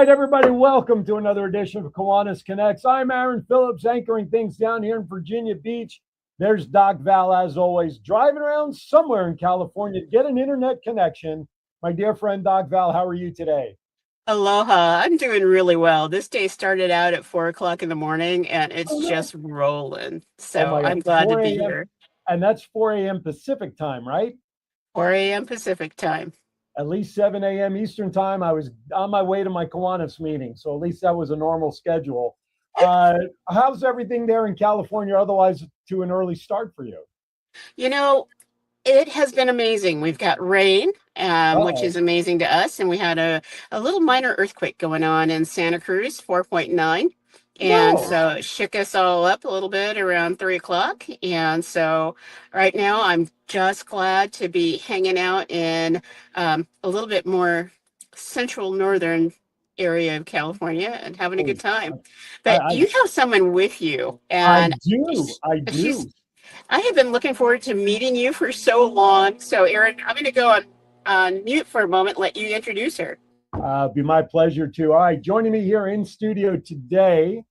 right, everybody, welcome to another edition of Kiwanis Connects. I'm Aaron Phillips, anchoring things down here in Virginia Beach. There's Doc Val, as always, driving around somewhere in California to get an internet connection. My dear friend Doc Val, how are you today? Aloha. I'm doing really well. This day started out at 4 o'clock in the morning and Oh, it's no. just rolling. Oh, So my God, I'm glad to 4 be a.m. here. And that's 4 a.m. Pacific time, right? 4 a.m. Pacific time. At least 7 a.m. Eastern time. I was on my way to my Kiwanis meeting, so at least that was a normal schedule. How's everything there in California, otherwise to an early start for you? You know, it has been amazing. We've got rain, which Uh-oh. is amazing to us. And we had a little minor earthquake going on in Santa Cruz, 4.9. And No. so it shook us all up a little bit around 3 o'clock. And so right now I'm just glad to be hanging out in a little bit more central northern area of California and having a good Oh, time. I, But I, you have someone with you, I and do. I she's do. I have been looking forward to meeting you for so long. So, Erin, I'm going to go on mute for a moment, let you introduce her. Be my pleasure too. All right, joining me here in studio today.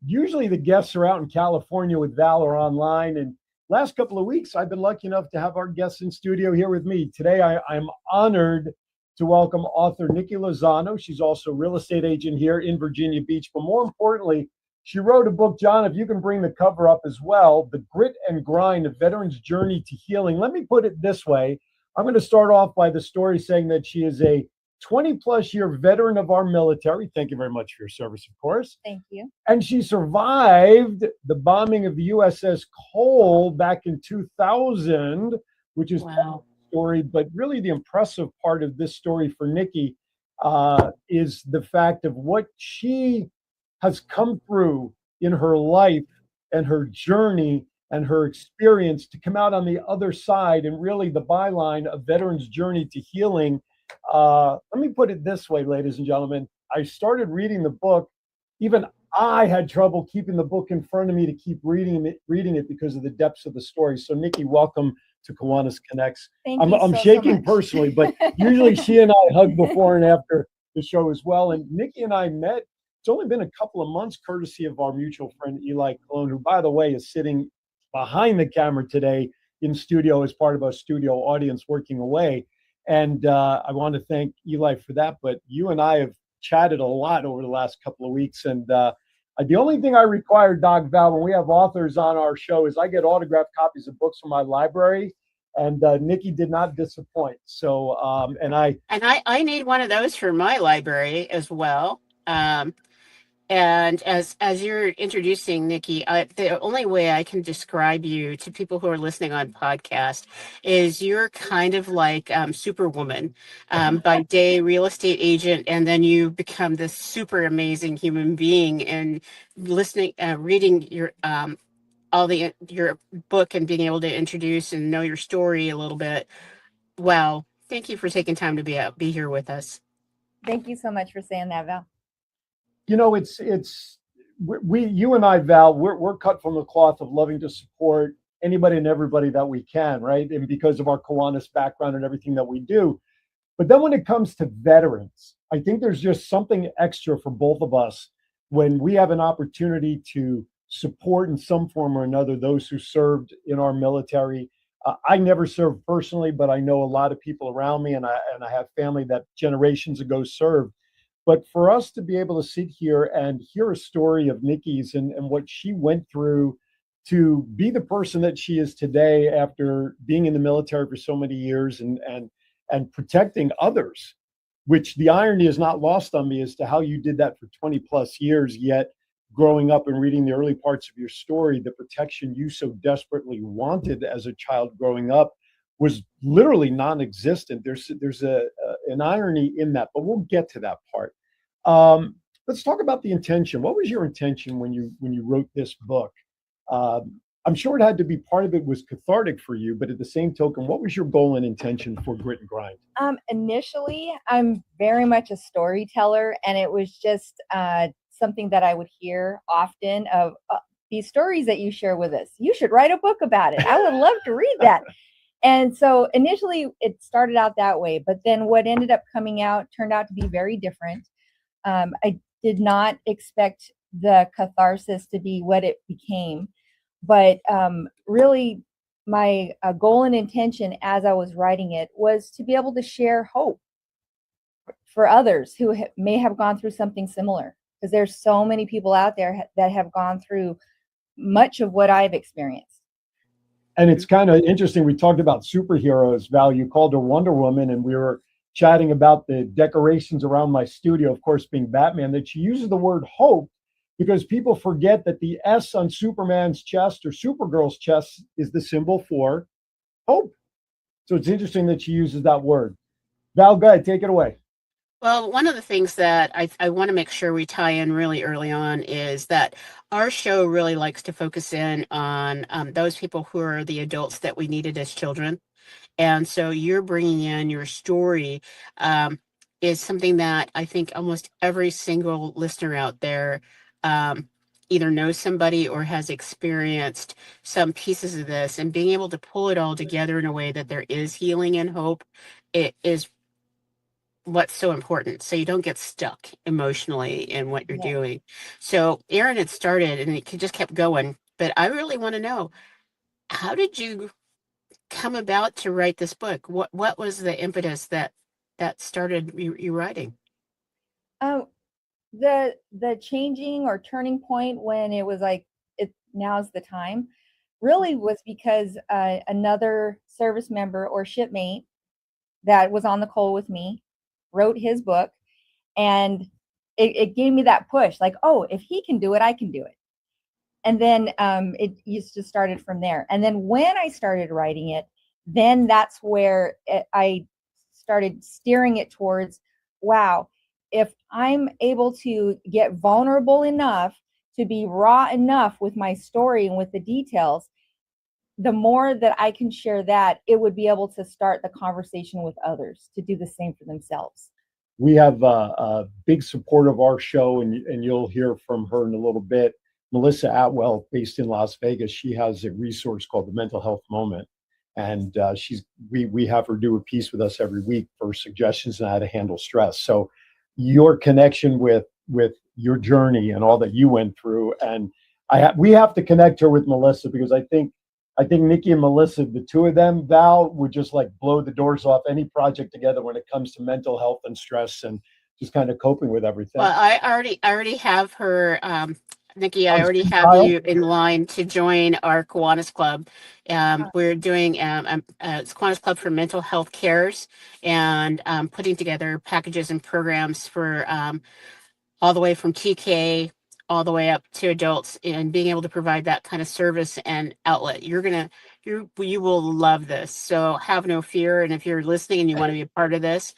Usually the guests are out in California with Val or online, and last couple of weeks I've been lucky enough to have our guests in studio here with me. Today I'm honored to welcome author Nikki Lozano. She's also a real estate agent here in Virginia Beach, but more importantly, she wrote a book, John, if you can bring the cover up as well, The Grit and Grind, A Veteran's Journey to Healing. Let me put it this way. I'm going to start off by the story saying that she is a 20 plus year veteran of our military. Thank you very much for your service, of course. Thank you. And she survived the bombing of the USS Cole back in 2000, which is Wow. the story. But really, the impressive part of this story for Nikki is the fact of what she has come through in her life and her journey and her experience to come out on the other side. And really, the byline, A Veteran's Journey to Healing. Let me put it this way, ladies and gentlemen. I started reading the book. Even I had trouble keeping the book in front of me to keep reading it because of the depths of the story. So, Nikki, welcome to Kiwanis Connects. Thank I'm, you I'm so shaking much. personally, but usually she and I hug before and after the show as well. And Nikki and I met. It's only been a couple of months, courtesy of our mutual friend Eli Cologne, who, by the way, is sitting behind the camera today in studio as part of our studio audience working away. And I want to thank Eli for that. But you and I have chatted a lot over the last couple of weeks. And the only thing I require, Doc Val, when we have authors on our show is I get autographed copies of books from my library. And Nikki did not disappoint. So, And I need one of those for my library as well. And as you're introducing Nikki, the only way I can describe you to people who are listening on podcast is you're kind of like Superwoman, by day real estate agent, and then you become this super amazing human being. And reading your book and being able to introduce and know your story a little bit. Wow! Thank you for taking time to be here with us. Thank you so much for saying that, Val. it's you and I, Val, we're cut from the cloth of loving to support anybody and everybody that we can, right? And because of our Kiwanis background and everything that we do. But then when it comes to veterans, I think there's just something extra for both of us when we have an opportunity to support in some form or another those who served in our military. I never served personally, but I know a lot of people around me, and I have family that generations ago served. But for us to be able to sit here and hear a story of Nikki's and what she went through to be the person that she is today after being in the military for so many years and protecting others, which the irony is not lost on me as to how you did that for 20 plus years, yet growing up and reading the early parts of your story, the protection you so desperately wanted as a child growing up was literally non-existent. An irony in that, but we'll get to that part. Let's talk about the intention. What was your intention when you wrote this book? I'm sure it had to be part of it was cathartic for you, but at the same token, what was your goal and intention for Grit and Grind? Initially, I'm very much a storyteller, and it was just something that I would hear often of these stories that you share with us. You should write a book about it. I would love to read that. And so initially it started out that way, but then what ended up coming out turned out to be very different. I did not expect the catharsis to be what it became, but really my goal and intention as I was writing it was to be able to share hope for others who may have gone through something similar, because there's so many people out there that have gone through much of what I've experienced. And it's kind of interesting. We talked about superheroes. Val, you called her Wonder Woman, and we were chatting about the decorations around my studio, of course, being Batman, that she uses the word hope because people forget that the S on Superman's chest or Supergirl's chest is the symbol for hope. So it's interesting that she uses that word. Val, go ahead, take it away. Well, one of the things that I want to make sure we tie in really early on is that our show really likes to focus in on those people who are the adults that we needed as children. And so you're bringing in your story is something that I think almost every single listener out there either knows somebody or has experienced some pieces of this, and being able to pull it all together in a way that there is healing and hope, it is what's so important, so you don't get stuck emotionally in what you're doing. So Aaron had started and it just kept going, but I really want to know, how did you come about to write this book? What was the impetus that started you writing? The changing or turning point when it was like, now's the time, really was because another service member or shipmate that was on the call with me wrote his book, and it gave me that push, like, oh, if he can do it, I can do it. And then it just started from there. And then when I started writing it, then that's where I started steering it towards, wow, if I'm able to get vulnerable enough to be raw enough with my story and with the details, the more that I can share that, it would be able to start the conversation with others to do the same for themselves. We have a big support of our show, and you'll hear from her in a little bit. Melissa Atwell, based in Las Vegas, she has a resource called the Mental Health Moment, and we have her do a piece with us every week for suggestions on how to handle stress. So your connection with your journey and all that you went through, and we have to connect her with Melissa, because I think Nikki and Melissa, the two of them, Val, would just like blow the doors off any project together when it comes to mental health and stress and just kind of coping with everything. Well, I already have her, Nikki. I already have you in line to join our Kiwanis Club. We're doing it's Kiwanis Club for Mental Health Cares, and putting together packages and programs for all the way from TK all the way up to adults, and being able to provide that kind of service and outlet. You will love this. So have no fear. And if you're listening and you want to be a part of this,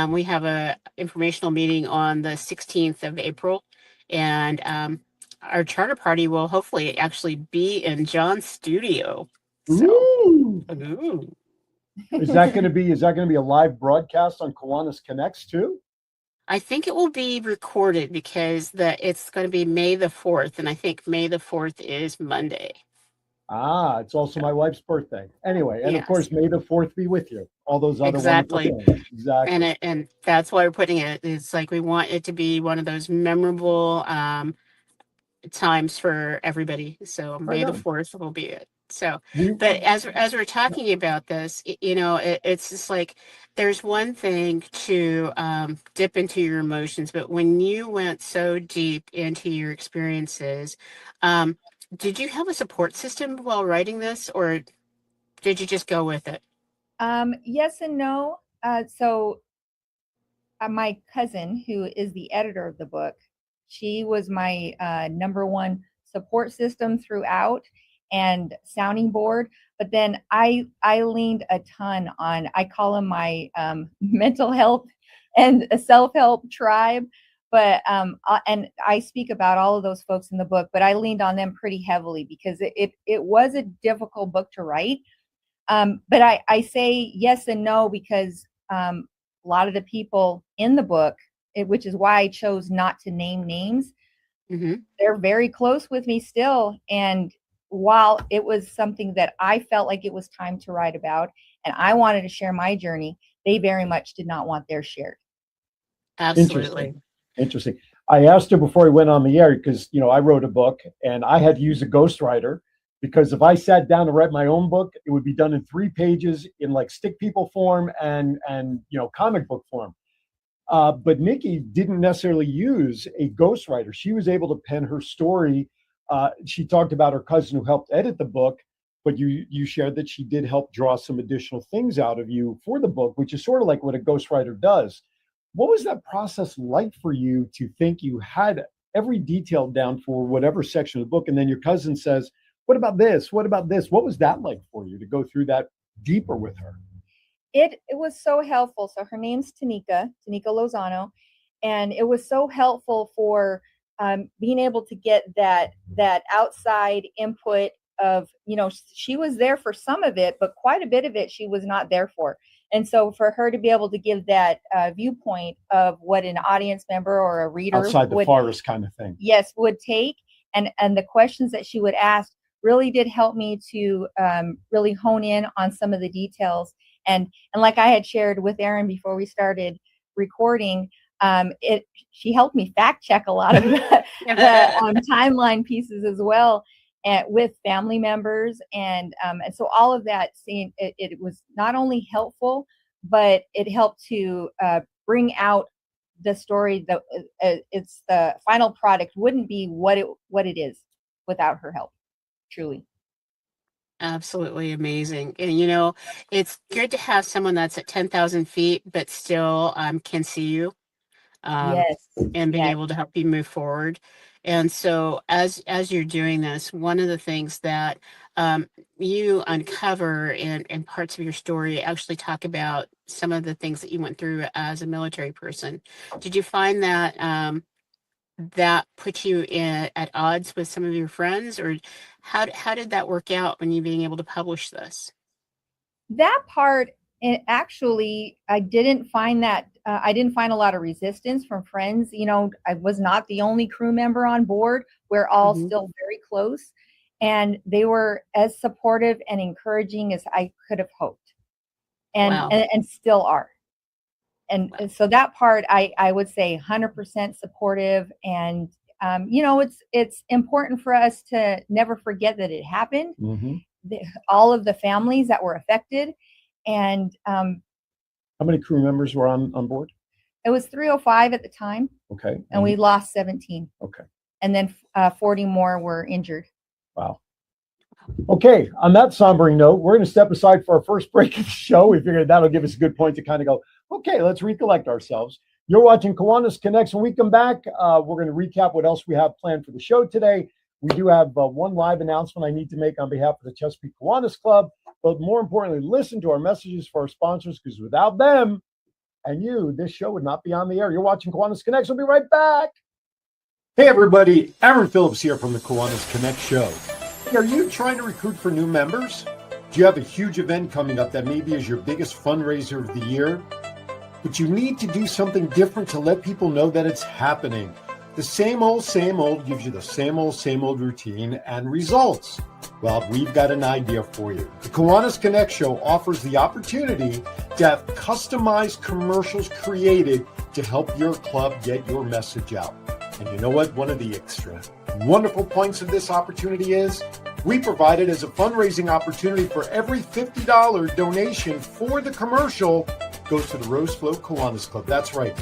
we have a informational meeting on the 16th of April, and our charter party will hopefully actually be in John's studio. So, ooh. Is that going to be a live broadcast on Kiwanis Connects too? I think it will be recorded, because it's going to be May the 4th, and I think May the 4th is Monday. It's also my wife's birthday. Anyway, and yes. Of course, May the 4th be with you. All those other exactly. wonderful things. Exactly. And that's why we're putting it. It's like we want it to be one of those memorable times for everybody. So May the 4th will be it. So, but as we're talking about this, it's just like, there's one thing to dip into your emotions, but when you went so deep into your experiences, did you have a support system while writing this, or did you just go with it? Yes and no. So my cousin, who is the editor of the book, she was my number one support system throughout and sounding board. But then I leaned a ton on, I call them my mental health and self-help tribe. But and I speak about all of those folks in the book, but I leaned on them pretty heavily because it was a difficult book to write. But I say yes and no because a lot of the people in the book, which is why I chose not to name names, they're very close with me still. And while it was something that I felt like it was time to write about, and I wanted to share my journey, they very much did not want theirs shared. Absolutely. Interesting. I asked her before we went on the air because, I wrote a book and I had to use a ghostwriter because if I sat down to write my own book, it would be done in 3 pages in like stick people form and comic book form. But Nikki didn't necessarily use a ghostwriter. She was able to pen her story. She talked about her cousin who helped edit the book, but you shared that she did help draw some additional things out of you for the book, which is sort of like what a ghostwriter does. What was that process like for you to think you had every detail down for whatever section of the book, and then your cousin says, "What about this? What about this?" What was that like for you to go through that deeper with her? It was so helpful. So her name's Tanika Lozano, and it was so helpful for being able to get that outside input of, she was there for some of it, but quite a bit of it she was not there for. And so for her to be able to give that viewpoint of what an audience member or a reader Outside the forest kind of thing. Yes, would take, and the questions that she would ask really did help me to really hone in on some of the details. And like I had shared with Erin before we started recording, she helped me fact check a lot of the timeline pieces as well, and with family members, and so all of that. Seeing it was not only helpful, but it helped to bring out the story that it's the final product wouldn't be what it is without her help. Truly. Absolutely amazing. And it's good to have someone that's at 10,000 feet, but still can see you Yes. and being Yes. able to help you move forward. And so as you're doing this, one of the things that you uncover in parts of your story actually talk about some of the things that you went through as a military person. Did you find that that put you at odds with some of your friends, or how did that work out when you being able to publish this? That part, actually, I didn't find that. I didn't find a lot of resistance from friends. I was not the only crew member on board. We're all still very close, and they were as supportive and encouraging as I could have hoped, and Wow. and still are. And so that part, I would say 100% supportive. And it's important for us to never forget that it happened. All of the families that were affected, and how many crew members were on board? It was 305 at the time. Okay. And we lost 17. Okay. And then 40 more were injured. Wow. Okay, on that sombering note, we're going to step aside for our first break of the show. We figured that'll give us a good point to kind of go, okay, let's recollect ourselves. You're watching Kiwanis Connects. When we come back, we're going to recap what else we have planned for the show today. We do have one live announcement I need to make on behalf of the Chesapeake Kiwanis Club. But more importantly, listen to our messages for our sponsors, because without them and you, this show would not be on the air. You're watching Kiwanis Connects. We'll be right back. Hey, everybody. Aaron Phillips here from the Kiwanis Connect show. Are you trying to recruit for new members? Do you have a huge event coming up that maybe is your biggest fundraiser of the year? But you need to do something different to let people know that it's happening. The same old gives you the same old routine and results. Well, we've got an idea for you. The Kiwanis Connect show offers the opportunity to have customized commercials created to help your club get your message out. And you know what? One of the extra wonderful points of this opportunity is we provide it as a fundraising opportunity. For every $50 donation for the commercial goes to the Rose Float Kiwanis Club. That's right.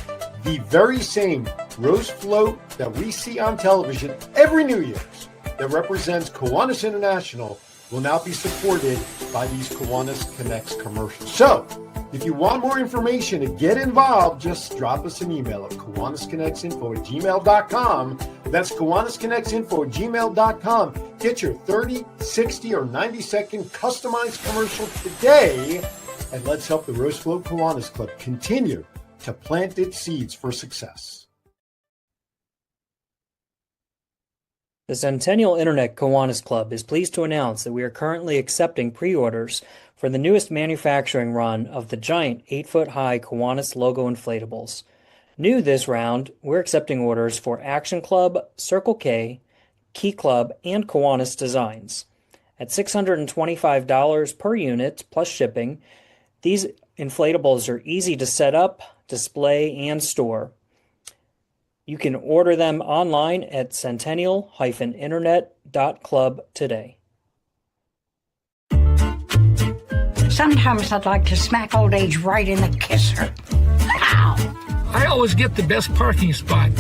The very same Rose Float that we see on television every New Year's that represents Kiwanis International will now be supported by these Kiwanis Connects commercials. So, if you want more information to get involved, just drop us an email at KiwanisConnectsInfo@gmail.com. That's KiwanisConnectsInfo@gmail.com. Get your 30, 60, or 90-second customized commercial today, and let's help the Rose Float Kiwanis Club continue to plant its seeds for success. The Centennial Internet Kiwanis Club is pleased to announce that we are currently accepting pre-orders for the newest manufacturing run of the giant 8-foot-high Kiwanis logo inflatables. New this round, we're accepting orders for Action Club, Circle K, Key Club, and Kiwanis designs. At $625 per unit plus shipping, these inflatables are easy to set up, display, and store. You can order them online at centennial-internet.club today. Sometimes I'd like to smack old age right in the kisser. Ow! I always get the best parking spot.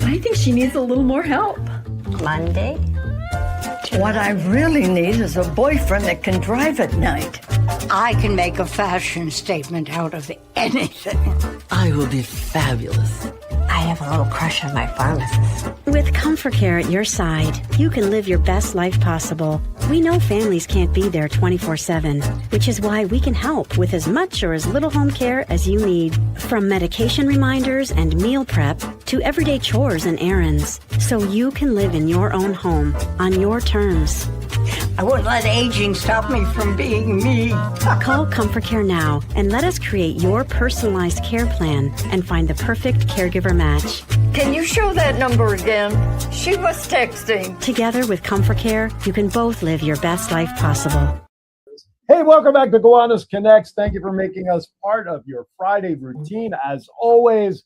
I think she needs a little more help. Monday? What I really need is a boyfriend that can drive at night. I can make a fashion statement out of anything. I will be fabulous. I have a little crush on my pharmacist. With Comfort Care at your side, you can live your best life possible. We know families can't be there 24/7, which is why we can help with as much or as little home care as you need. From medication reminders and meal prep to everyday chores and errands, so you can live in your own home on your terms. I wouldn't let aging stop me from being me. Call Comfort Care now and let us create your personalized care plan and find the perfect caregiver match. Can you show that number again? She was texting. Together with Comfort Care, you can both live your best life possible. Hey, welcome back to Kiwanis Connects. Thank you for making us part of your Friday routine. As always,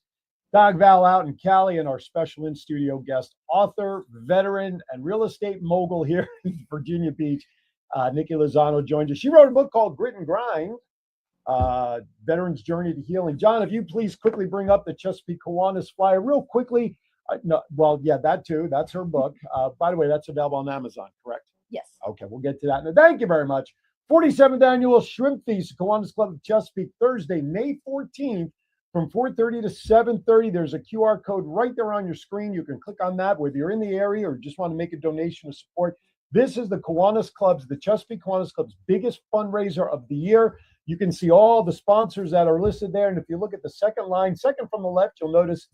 Doc Val out in Cali and our special in-studio guest, author, veteran, and real estate mogul here in Virginia Beach, Nikki Lozano joined us. She wrote a book called Grit and Grind, Veterans Journey to Healing. John, if you please quickly bring up the Chesapeake Kiwanis flyer real quickly. That too. That's her book. By the way, that's available on Amazon, correct? Yes. Okay, we'll get to that. And thank you very much. 47th Annual Shrimp Feast, Kiwanis Club of Chesapeake, Thursday, May 14th. From 4:30 to 7:30, there's a QR code right there on your screen. You can click on that, whether you're in the area or just want to make a donation to support. This is the Chesapeake Kiwanis Club's biggest fundraiser of the year. You can see all the sponsors that are listed there. And if you look at the second line, second from the left, you'll notice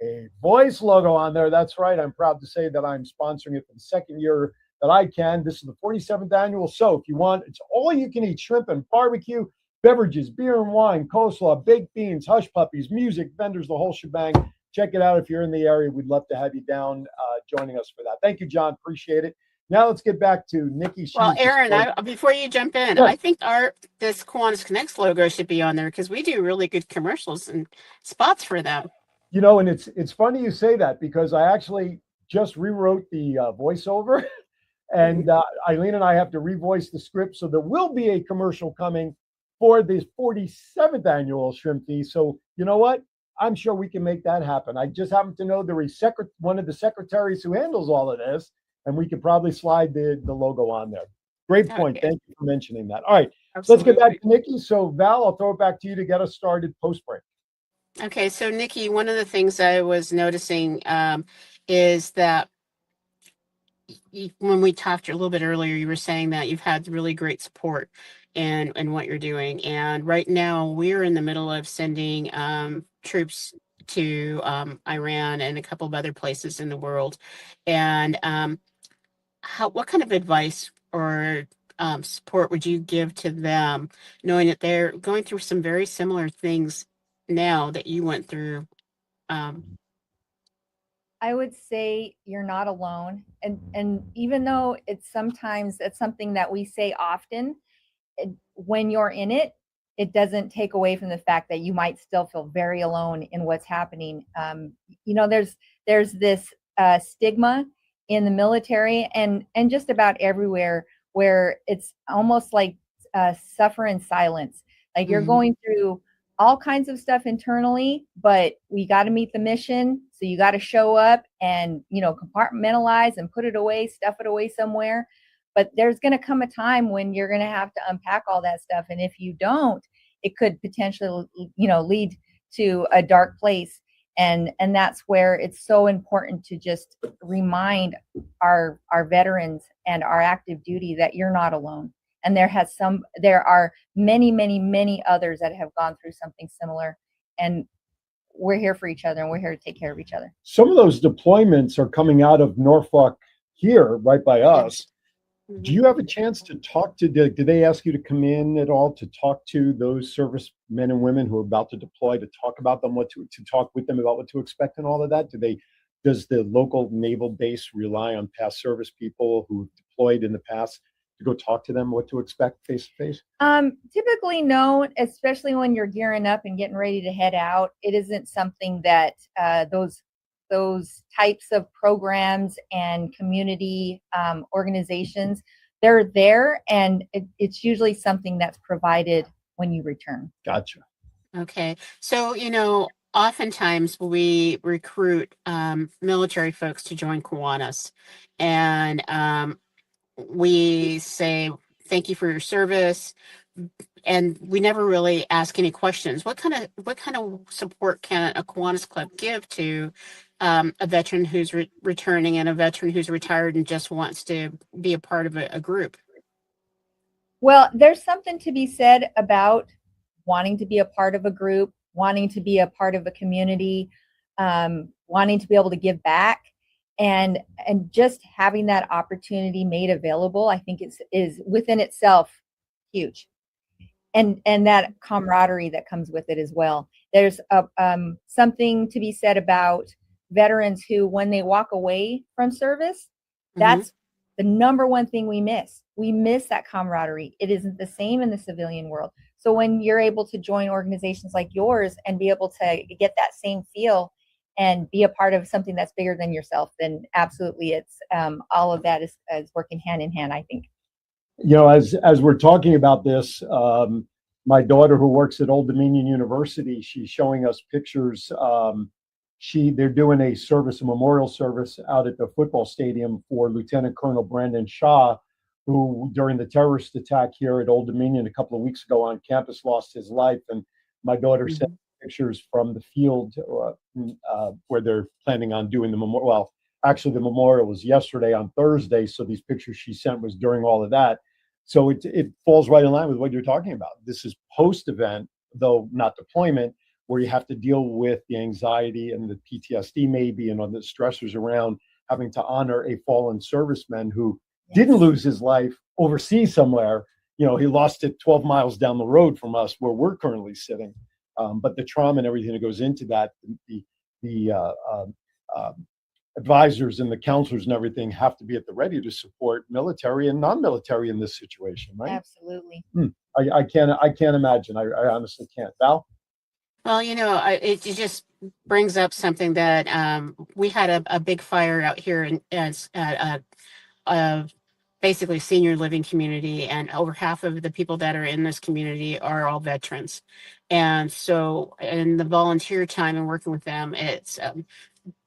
a voice logo on there. That's right. I'm proud to say that I'm sponsoring it for the second year that I can. This is the 47th annual. So if you want, it's all you can eat shrimp and barbecue. Beverages, beer and wine, coleslaw, baked beans, hush puppies, music, vendors, the whole shebang. Check it out if you're in the area. We'd love to have you down joining us for that. Thank you, John. Appreciate it. Now let's get back to Nikki. Well, Aaron, before you jump in, Sure. I think this Kiwanis Connects logo should be on there because we do really good commercials and spots for them. You know, and it's funny you say that because I actually just rewrote the voiceover, and Eileen and I have to revoice the script, so there will be a commercial coming for the 47th annual Shrimp Feast. So you know what? I'm sure we can make that happen. I just happen to know one of the secretaries who handles all of this, and we could probably slide the logo on there. Great point. Okay. Thank you for mentioning that. All right, Absolutely. Let's get back to Nikki. So Val, I'll throw it back to you to get us started post-break. Okay, so Nikki, one of the things I was noticing is that when we talked a little bit earlier, you were saying that you've had really great support in what you're doing. And right now we're in the middle of sending troops to Iran and a couple of other places in the world. And what kind of advice or support would you give to them, knowing that they're going through some very similar things now that you went through? I would say you're not alone. And even though it's sometimes something that we say often, when you're in it, it doesn't take away from the fact that you might still feel very alone in what's happening. There's this stigma in the military and just about everywhere where it's almost like suffer in silence. Like you're going through all kinds of stuff internally, but we got to meet the mission. So you got to show up and, compartmentalize and put it away, stuff it away somewhere. But there's going to come a time when you're going to have to unpack all that stuff. And if you don't, it could potentially, lead to a dark place. And that's where it's so important to just remind our veterans and our active duty that you're not alone. And there are many, many, many others that have gone through something similar. And we're here for each other and we're here to take care of each other. Some of those deployments are coming out of Norfolk here, right by us. Do you have a chance to talk to, did they ask you to come in at all to talk to those service men and women who are about to deploy, to talk about them, to talk with them about what to expect and all of that? Does the local naval base rely on past service people who have deployed in the past to go talk to them what to expect face to face? Typically no, especially when you're gearing up and getting ready to head out. It isn't something that those those types of programs and community organizations, they're there, and it's usually something that's provided when you return. Gotcha. Okay. So, oftentimes we recruit military folks to join Kiwanis, and we say, thank you for your service. And we never really ask any questions. What kind of support can a Kiwanis Club give to a veteran who's returning and a veteran who's retired and just wants to be a part of a group? Well, there's something to be said about wanting to be a part of a group, wanting to be a part of a community, wanting to be able to give back, and just having that opportunity made available. I think is within itself huge. And that camaraderie that comes with it as well. There's something to be said about veterans who, when they walk away from service, that's the number one thing we miss. We miss that camaraderie. It isn't the same in the civilian world. So when you're able to join organizations like yours and be able to get that same feel and be a part of something that's bigger than yourself, then absolutely, it's all of that is working hand in hand, I think. As we're talking about this, my daughter, who works at Old Dominion University, she's showing us pictures. They're doing a memorial service out at the football stadium for Lieutenant Colonel Brandon Shaw, who during the terrorist attack here at Old Dominion a couple of weeks ago on campus lost his life. And my daughter sent pictures from the field where they're planning on doing the memorial. Well, actually, the memorial was yesterday on Thursday, so these pictures she sent was during all of that. So it falls right in line with what you're talking about. This is post-event, though not deployment, where you have to deal with the anxiety and the PTSD maybe and on the stressors around having to honor a fallen serviceman who didn't lose his life overseas somewhere. He lost it 12 miles down the road from us where we're currently sitting. But the trauma and everything that goes into that, the advisors and the counselors and everything have to be at the ready to support military and non-military in this situation, right? Absolutely. I can't imagine. I honestly can't. Val? Well, it just brings up something that we had a big fire out here at basically senior living community, and over half of the people that are in this community are all veterans. And so in the volunteer time and working with them, it's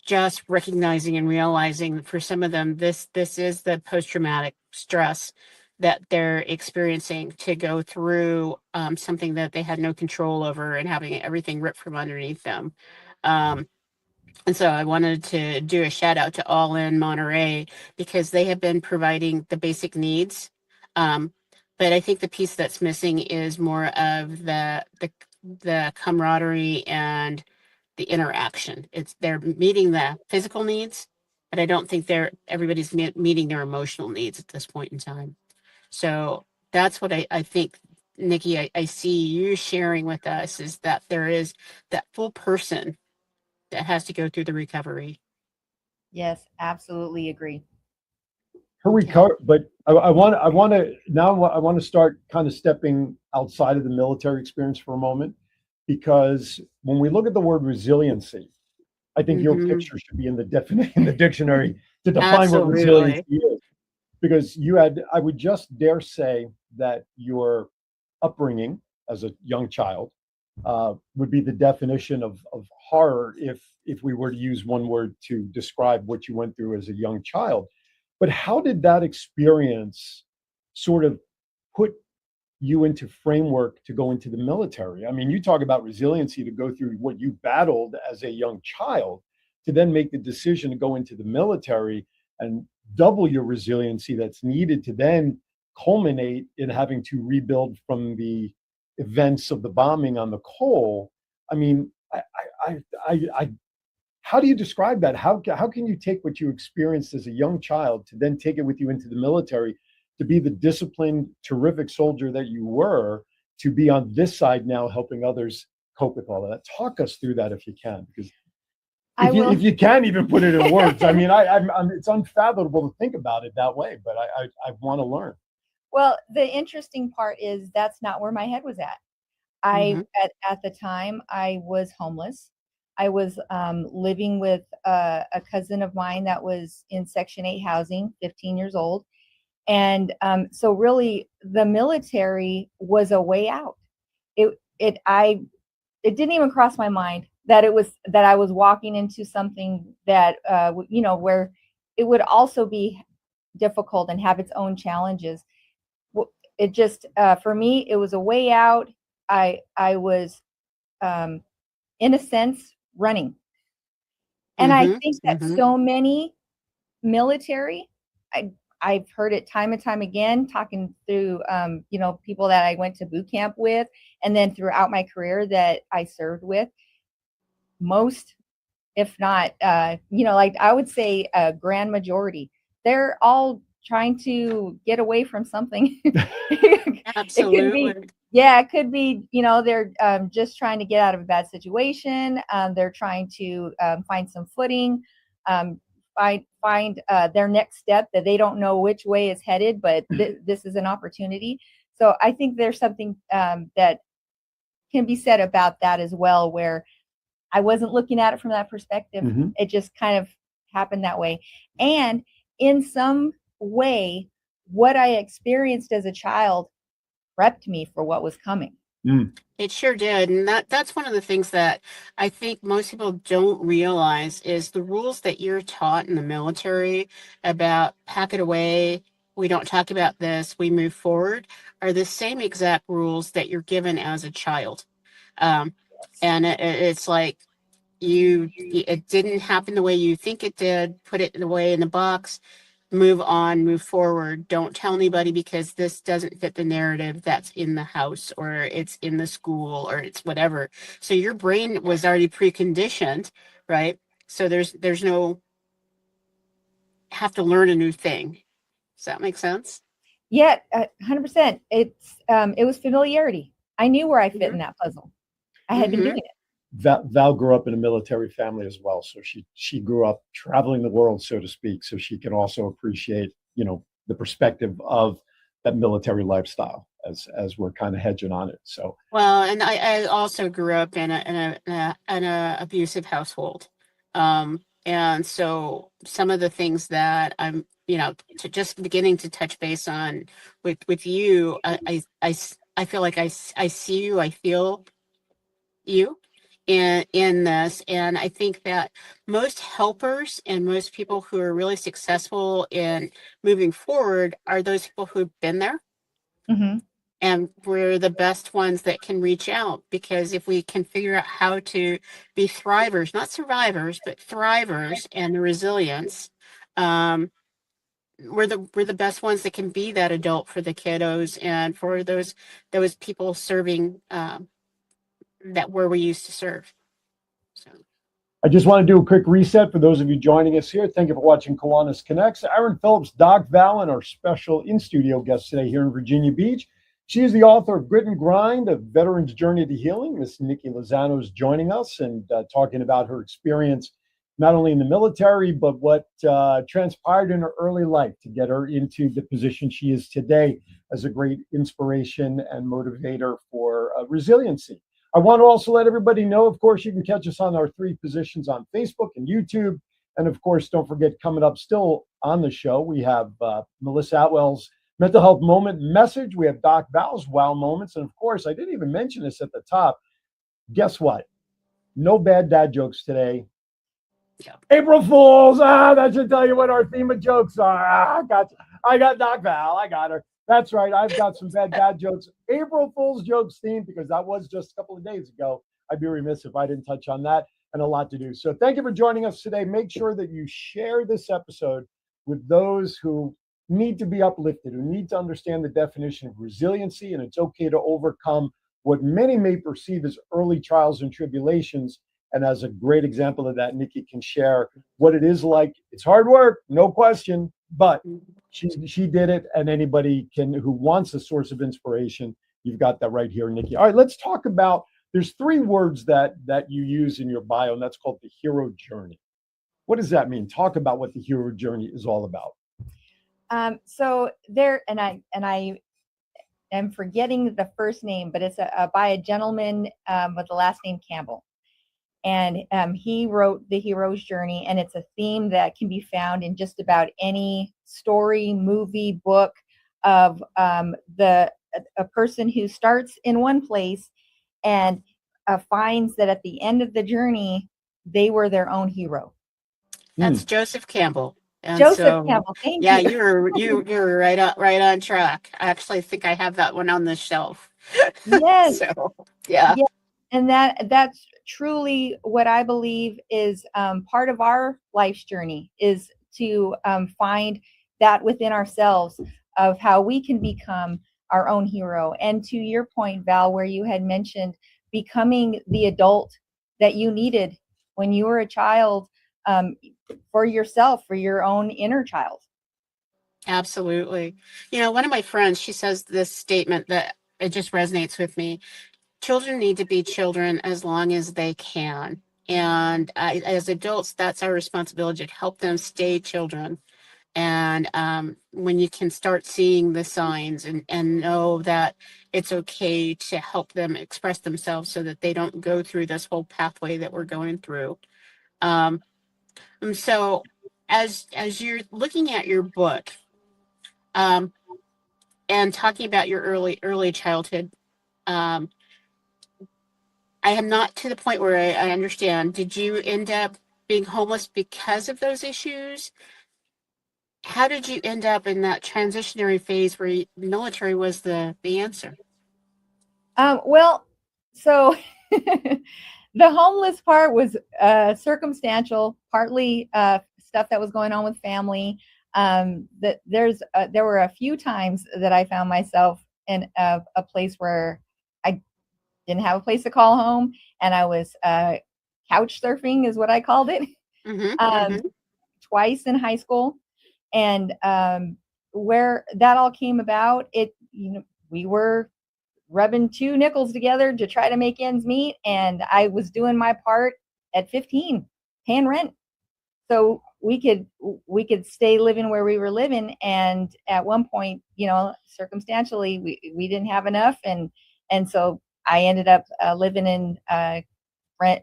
just recognizing and realizing for some of them, this is the post-traumatic stress that they're experiencing, to go through something that they had no control over and having everything ripped from underneath them. And so I wanted to do a shout out to All In Monterey, because they have been providing the basic needs. But I think the piece that's missing is more of the camaraderie and the interaction. They're meeting the physical needs, but I don't think everybody's meeting their emotional needs at this point in time. So that's what I think, Nikki, I see you sharing with us, is that there is that full person that has to go through the recovery. Yes, absolutely agree. Her recovery, but I want to start kind of stepping outside of the military experience for a moment, because when we look at the word resiliency, I think your picture should be in the dictionary to define what resiliency is. Because I would just dare say that your upbringing as a young child would be the definition of horror if we were to use one word to describe what you went through as a young child. But how did that experience sort of put you into framework to go into the military? I mean, you talk about resiliency to go through what you battled as a young child, to then make the decision to go into the military and double your resiliency that's needed to then culminate in having to rebuild from the events of the bombing on the Cole. I mean, how do you describe that? How can you take what you experienced as a young child to then take it with you into the military, to be the disciplined, terrific soldier that you were, to be on this side now helping others cope with all of that? Talk us through that if you can, because if you can't even put it in words, I mean, it's unfathomable to think about it that way, but I want to learn. Well, the interesting part is that's not where my head was at. At the time, I was homeless. I was living with a cousin of mine that was in Section 8 housing, 15 years old. And so really the military was a way out. It didn't even cross my mind that I was walking into something that, where it would also be difficult and have its own challenges. It just, for me, it was a way out. I was, in a sense, running. And I think that so many military, I've heard it time and time again, talking through, people that I went to boot camp with, and then throughout my career that I served with. Most, if not, like I would say a grand majority, they're all trying to get away from something. Absolutely. It could be, they're just trying to get out of a bad situation. They're trying to find some footing, find their next step that they don't know which way is headed, but this is an opportunity. So I think there's something that can be said about that as well, where I wasn't looking at it from that perspective. It just kind of happened that way. And in some way, what I experienced as a child prepped me for what was coming. It sure did. And that's one of the things that I think most people don't realize is the rules that you're taught in the military about pack it away, we don't talk about this, we move forward, are the same exact rules that you're given as a child. And it's like it didn't happen the way you think it did, put it away in the box, move on, move forward. Don't tell anybody because this doesn't fit the narrative that's in the house or it's in the school or it's whatever. So your brain was already preconditioned, right? So there's no have to learn a new thing. Does that make sense? Yeah, 100%. It was familiarity. I knew where I fit in that puzzle. I had been doing it. Val grew up in a military family as well, so she grew up traveling the world, so to speak, so she can also appreciate the perspective of that military lifestyle as we're kind of hedging on it. So well, and I also grew up in a abusive household, and so some of the things that I'm just beginning to touch base on with you, I feel like I see you, I feel you in this, and I think that most helpers and most people who are really successful in moving forward are those people who've been there. And we're the best ones that can reach out, because if we can figure out how to be thrivers, not survivors, but thrivers, and the resilience, we're the best ones that can be that adult for the kiddos and for those people serving that where we used to serve. So I just want to do a quick reset for those of you joining us here. Thank you for watching Kiwanis Connects. Aaron Phillips, Doc Val, and our special in-studio guest today here in Virginia Beach. She is the author of Grit and Grind, A Veteran's Journey to Healing. Miss Nikki Lozano is joining us and talking about her experience, not only in the military, but what transpired in her early life to get her into the position she is today as a great inspiration and motivator for resiliency. I want to also let everybody know, of course, you can catch us on our 3 positions on Facebook and YouTube. And of course, don't forget, coming up still on the show, we have Melissa Atwell's Mental Health Moment Message. We have Doc Val's Wow Moments. And of course, I didn't even mention this at the top. Guess what? No bad dad jokes today. Yeah. April Fools. That should tell you what our theme of jokes are. I got Doc Val. I got her. That's right. I've got some bad dad jokes. April Fool's jokes theme, because that was just a couple of days ago. I'd be remiss if I didn't touch on that, and a lot to do. So thank you for joining us today. Make sure that you share this episode with those who need to be uplifted, who need to understand the definition of resiliency, and it's okay to overcome what many may perceive as early trials and tribulations. And as a great example of that, Nikki can share what it is like. It's hard work, no question, but she did it, and anybody can who wants a source of inspiration, you've got that right here, Nikki. All right, let's talk about, there's 3 words that you use in your bio, and that's called the hero journey. What does that mean? Talk about what the hero journey is all about. So there, and I am forgetting the first name, but it's by a gentleman with the last name Campbell. And he wrote The Hero's Journey, and it's a theme that can be found in just about any story, movie, book of a person who starts in one place and finds that at the end of the journey, they were their own hero. That's Joseph Campbell. And Joseph so, Campbell, thank yeah, you. you're right on track. I actually think I have that one on the shelf. Yes. So, yeah. Yeah, and that's truly what I believe is part of our life's journey, is to find that within ourselves of how we can become our own hero. And to your point, Val, where you had mentioned becoming the adult that you needed when you were a child, for yourself, for your own inner child. Absolutely. One of my friends, she says this statement that it just resonates with me. Children need to be children as long as they can. And as adults, that's our responsibility to help them stay children. And when you can start seeing the signs and know that it's okay to help them express themselves so that they don't go through this whole pathway that we're going through. And so as you're looking at your book, um, and talking about your early childhood, um, I am not to the point where I understand. Did you end up being homeless because of those issues? How did you end up in that transitionary phase where military was the answer? Well, so the homeless part was circumstantial, partly stuff that was going on with family. That there were a few times that I found myself in a place where I didn't have a place to call home, and I was couch surfing, is what I called it, twice in high school. And where that all came about, we were rubbing two nickels together to try to make ends meet, and I was doing my part at 15, paying rent, so we could stay living where we were living. And at one point, circumstantially, we didn't have enough, and so I ended up living in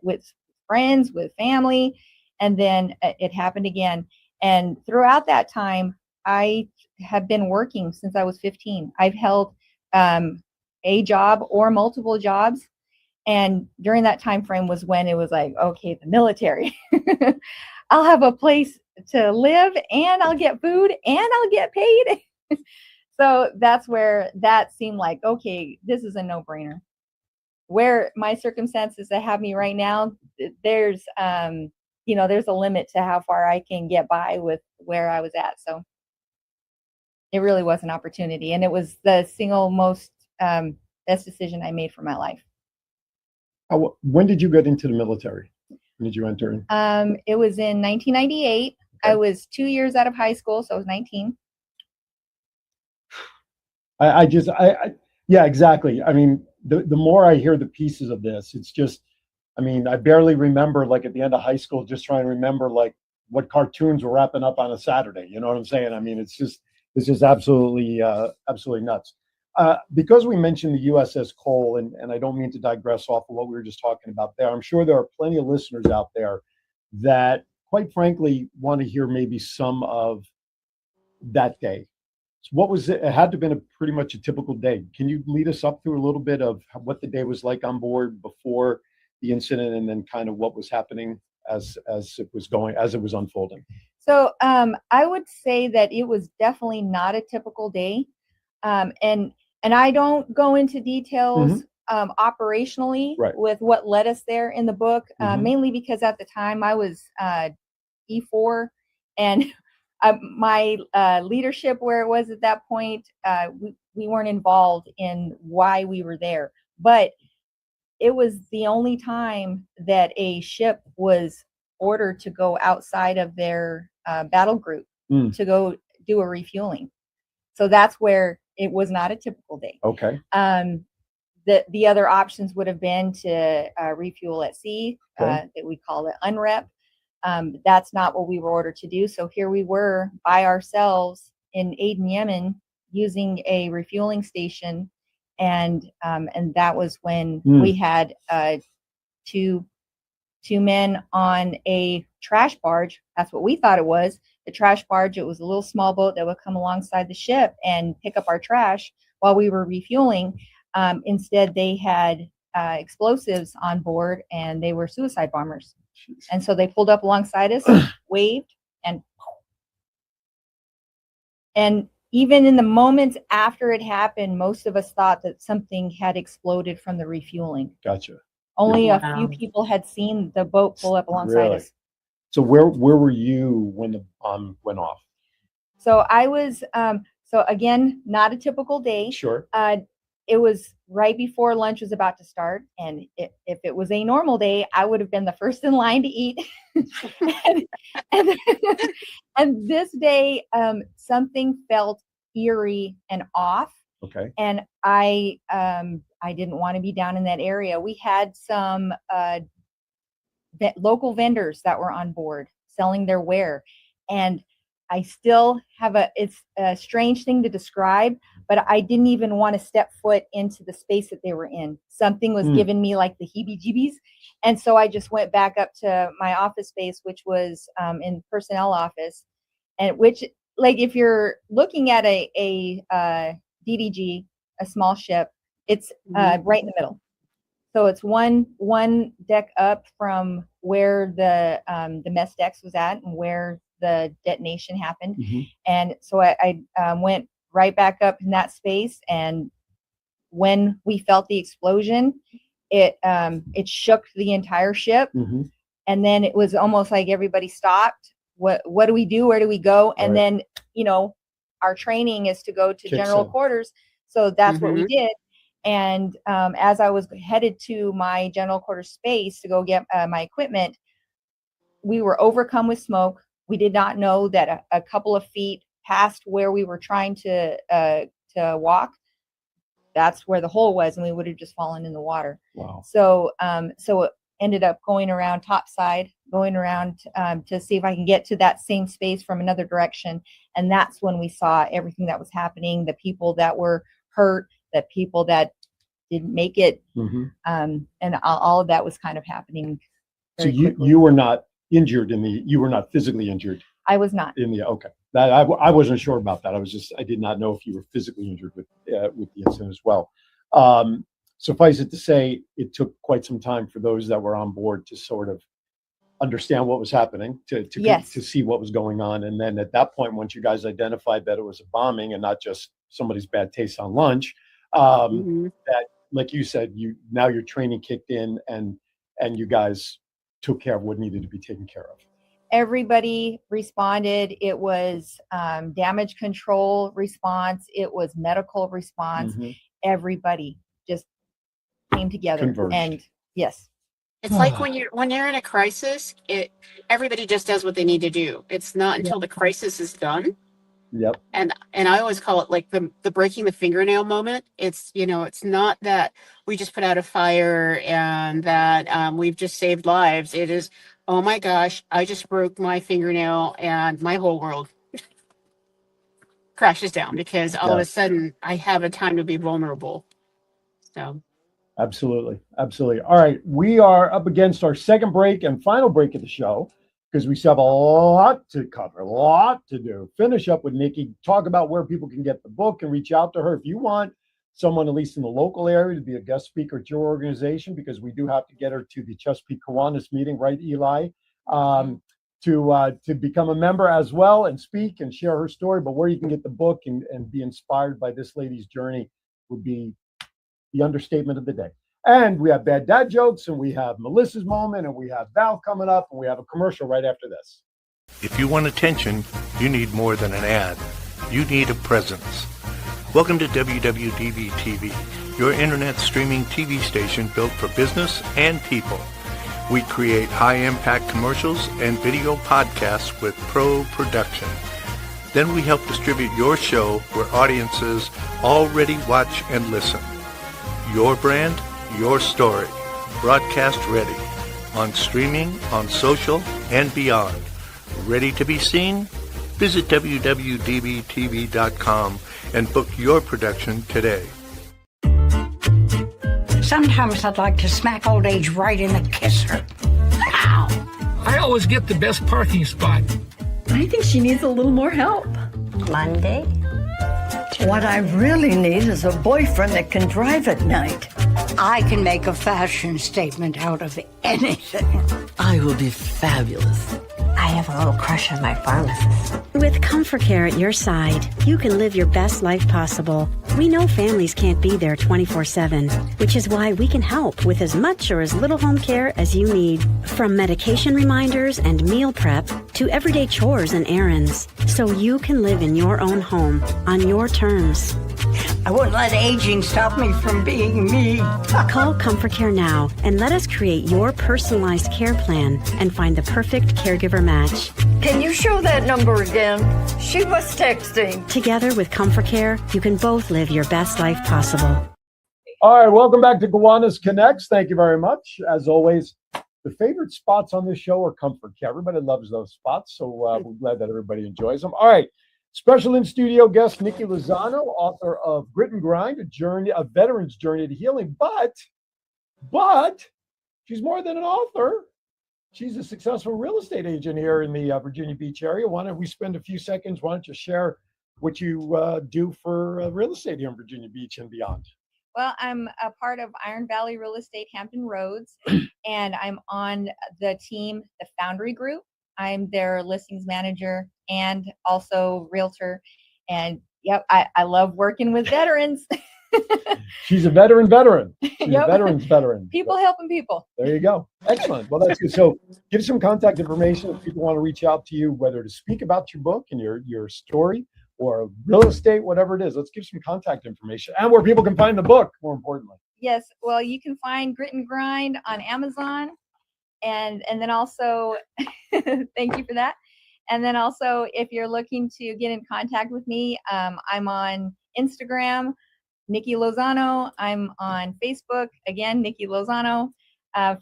with friends, with family, and then it happened again. And throughout that time, I have been working since I was 15. I've held a job or multiple jobs, and during that time frame was when it was like, okay, the military. I'll have a place to live, and I'll get food, and I'll get paid. So that's where that seemed like, okay, this is a no-brainer. Where my circumstances that have me right now, there's there's a limit to how far I can get by with where I was at. So it really was an opportunity, and it was the single most best decision I made for my life. When did you get into the military? When did you enter in? It was in 1998. Okay. I was 2 years out of high school, so I was 19. Yeah, exactly. I mean, the more I hear the pieces of this, it's just, I mean, I barely remember, like, at the end of high school, just trying to remember, like, what cartoons were wrapping up on a Saturday. You know what I'm saying? I mean, it's just absolutely nuts. Because we mentioned the USS Cole, and I don't mean to digress off of what we were just talking about there. I'm sure there are plenty of listeners out there that, quite frankly, want to hear maybe some of that day. So what was it? It had to have been pretty much a typical day. Can you lead us up through a little bit of what the day was like on board before the incident, and then kind of what was happening as it was unfolding? So I would say that it was definitely not a typical day, and I don't go into details operationally with what led us there in the book, mainly because at the time I was E4, and my leadership, where it was at that point, we weren't involved in why we were there. But it was the only time that a ship was ordered to go outside of their battle group to go do a refueling. So that's where it was not a typical day. Okay. The other options would have been to refuel at sea, that we call it unrep. That's not what we were ordered to do. So here we were by ourselves in Aden, Yemen, using a refueling station, and that was when we had two 2 men on a trash barge. That's what we thought it was. The trash barge, it was a little small boat that would come alongside the ship and pick up our trash while we were refueling. Instead, they had explosives on board, and they were suicide bombers. And so they pulled up alongside us, waved, and even in the moments after it happened, most of us thought that something had exploded from the refueling. Gotcha. Only Wow. a few people had seen the boat pull up alongside Really? us. So where were you when the bomb went off? So I was, so again, not a typical day. Sure. It was right before lunch was about to start. And if it was a normal day, I would have been the first in line to eat. and this day, something felt eerie and off. Okay. And I didn't want to be down in that area. We had some local vendors that were on board selling their wear. And I still have it's a strange thing to describe, but I didn't even want to step foot into the space that they were in. Something was giving me like the heebie-jeebies. And so I just went back up to my office space, which was in personnel office, and which, like, if you're looking at a DDG, a small ship, it's right in the middle. So it's one deck up from where the mess decks was at and where the detonation happened. And so I went right back up in that space. And when we felt the explosion, it shook the entire ship. And then it was almost like everybody stopped. What do we do? Where do we go? And then, our training is to go to general quarters. So that's what we did. And as I was headed to my general quarters space to go get my equipment, we were overcome with smoke. We did not know that a couple of feet past where we were trying to walk, that's where the hole was, and we would have just fallen in the water. Wow. So it ended up going around topside, going around to see if I can get to that same space from another direction. And that's when we saw everything that was happening, the people that were hurt, the people that didn't make it. And all of that was kind of happening. So you were not injured you were not physically injured. I was not. Okay. That I wasn't sure about that. I did not know if you were physically injured with the incident as well. Suffice it to say, it took quite some time for those that were on board to sort of understand what was happening, to see what was going on. And then at that point, once you guys identified that it was a bombing and not just somebody's bad taste on lunch, that, like you said, now your training kicked in and you guys took care of what needed to be taken care of. Everybody responded. It was damage control response. It was medical response. Everybody just came together. Converged. And yes. It's like when you're in a crisis, everybody just does what they need to do. It's not until the crisis is done. Yep. And I always call it like the breaking the fingernail moment. It's it's not that we just put out a fire and that we've just saved lives. It is, oh my gosh, I just broke my fingernail and my whole world crashes down because all of a sudden I have a time to be vulnerable. So. Absolutely. All right. We are up against our second break and final break of the show because we still have a lot to cover, a lot to do. Finish up with Nikki, talk about where people can get the book and reach out to her if you want someone, at least in the local area, to be a guest speaker at your organization, because we do have to get her to the Chesapeake Kiwanis meeting, right, Eli? To become a member as well and speak and share her story. But where you can get the book and be inspired by this lady's journey would be the understatement of the day. And we have bad dad jokes, and we have Melissa's moment, and we have Val coming up, and we have a commercial right after this. If you want attention, you need more than an ad. You need a presence. Welcome to WWDB TV, your internet streaming TV station built for business and people. We create high-impact commercials and video podcasts with pro production. Then we help distribute your show where audiences already watch and listen. Your brand, your story. Broadcast ready. On streaming, on social, and beyond. Ready to be seen? Visit www.dbtv.com and book your production today. Sometimes I'd like to smack old age right in the kisser. always get the best parking spot. I think she needs a little more help. Monday. What I really need is a boyfriend that can drive at night. I can make a fashion statement out of anything. I will be fabulous. I have a little crush on my pharmacist. With Comfort Care at your side, you can live your best life possible. We know families can't be there 24/7, which is why we can help with as much or as little home care as you need. From medication reminders and meal prep to everyday chores and errands, so you can live in your own home on your terms. I won't let aging stop me from being me. Call Comfort Care now and let us create your personalized care plan and find the perfect caregiver match. Can you show that number again? She was texting. Together with Comfort Care, you can both live your best life possible. All right, welcome back to Kiwanis Connects. Thank you very much. As always, the favorite spots on this show are Comfort Care. Everybody loves those spots, so we're glad that everybody enjoys them. All right, special in-studio guest Nikki Lozano, author of Grit and Grind, a veteran's journey to healing. But she's more than an author. She's a successful real estate agent here in the Virginia Beach area. Why don't we spend a few seconds? Why don't you share what you do for real estate here in Virginia Beach and beyond? Well, I'm a part of Iron Valley Real Estate Hampton Roads, and I'm on the team, the Foundry Group. I'm their listings manager and also realtor. And yep, I love working with veterans. She's a veteran. She's a veteran's veteran. People helping people. There you go. Excellent. Well, that's good. So give some contact information if people want to reach out to you, whether to speak about your book and your story or real estate, whatever it is. Let's give some contact information and where people can find the book, more importantly. Yes. Well, you can find Grit and Grind on Amazon. And then also, thank you for that. And then also, if you're looking to get in contact with me, I'm on Instagram, Nikki Lozano. I'm on Facebook, again, Nikki Lozano.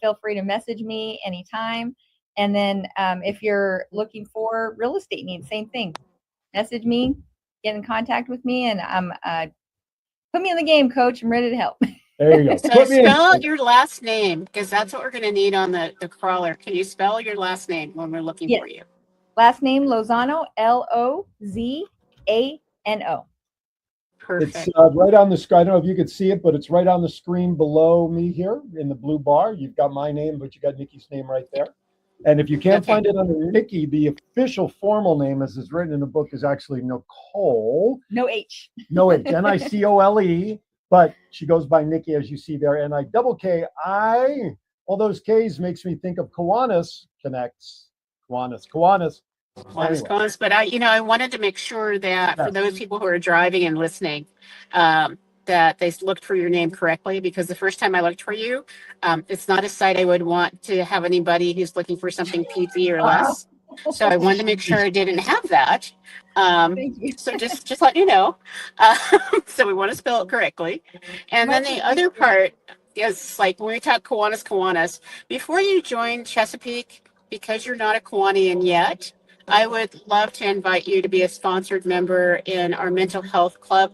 Feel free to message me anytime. And then if you're looking for real estate needs, same thing. Message me, get in contact with me, and put me in the game, coach. I'm ready to help. There you go. So spell your last name, because that's what we're going to need on the crawler. Can you spell your last name when we're looking for you? Last name Lozano, Lozano. Perfect. It's right on the screen. I don't know if you could see it, but it's right on the screen below me here in the blue bar. You've got my name, but you got Nikki's name right there. And if you can't find it under Nikki, the official formal name, as is written in the book, is actually Nicole. No H. No H. Nicole. But she goes by Nikki, as you see there. N-I-double-K-I. All those K's makes me think of Kiwanis Connects. Kiwanis. Anyway. But I wanted to make sure that for those people who are driving and listening, that they looked for your name correctly, because the first time I looked for you, it's not a site I would want to have anybody who's looking for something PG or less. So I wanted to make sure I didn't have that. Thank you. So just let you know. So we want to spell it correctly. And then the other part is, like, when we talk Kiwanis, before you join Chesapeake, because you're not a Kiwanian yet, I would love to invite you to be a sponsored member in our mental health club.